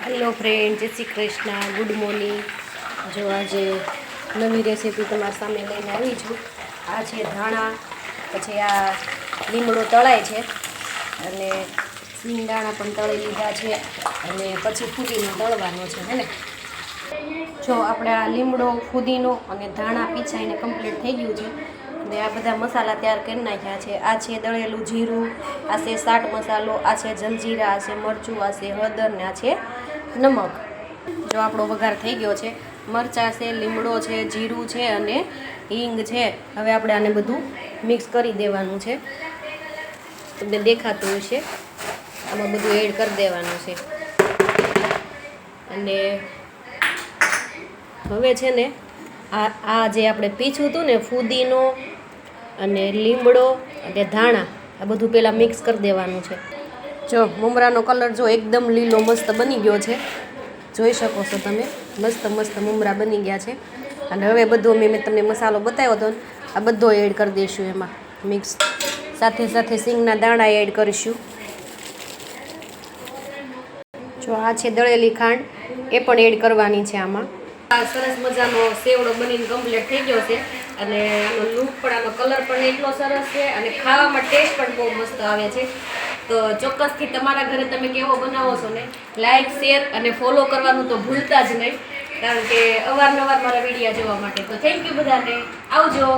Hello friend, જય Shri Krishna, good morning. જો આજે નવી રેસીપી તમારા સામે લઈને આવી છું. આ છે ધાણા, પછી આ લીમડો તળાય છે અને સિંગદાણા પણ તળી લીધા છે અને પછી ફુદીનો તળવાનો છે હે ને. જો આપણે આ લીમડો, ફુદીનો અને ધાણા પીસાઈને કમ્પ્લીટ થઈ ગયું છે અને આ બધા મસાલા તૈયાર કરી નાખ્યા છે. આ છે દળેલું જીરું, આ છે ચાટ મસાલો, આ છે જલજીરા, આ છે મરચું, આ છે હળદર ને આ છે નમક. જો આપણો વઘાર થઈ ગયો છે. મરચાં છે, લીમડો છે, જીરું છે અને હિંગ છે. હવે આપણે આને બધું મિક્સ કરી દેવાનું છે. તમને દેખાતું હશે, આમાં બધું એડ કરી દેવાનું છે. અને હવે છે ને આ જે આપણે પીછું હતું ને, ફુદીનો અને લીમડો અને ધાણા, આ બધું પહેલાં મિક્સ કરી દેવાનું છે. જો મમરાનો કલર જો એકદમ લીલો મસ્ત બની ગયો છે, જોઈ શકો છો તમે. મસ્ત મસ્ત મમરા બની ગયા છે. અને હવે બધું મેં તમને મસાલો બતાવ્યો હતો ને, આ બધો એડ કરી દઈશું એમાં મિક્સ. સાથે સાથે સિંગના દાણા એડ કરીશું. જો આ છે દળેલી ખાંડ, એ પણ એડ કરવાની છે આમાં. આ સરસ મજાનો સેવડો બનીને કમ્પ્લીટ થઈ ગયો છે અને આનો લુક પણ, આનો કલર પણ એટલો સરસ છે અને ખાવામાં ટેસ્ટ પણ બહુ મસ્ત આવે છે. તો ચોક્કસથી તમારા ઘરે તમે કેવો બનાવો છો ને, લાઈક, શેર અને ફોલો કરવાનું તો ભૂલતા જ નહીં, કારણ કે અવારનવાર મારા વિડીયો જોવા માટે. તો થેન્ક યુ બધાને. આવજો.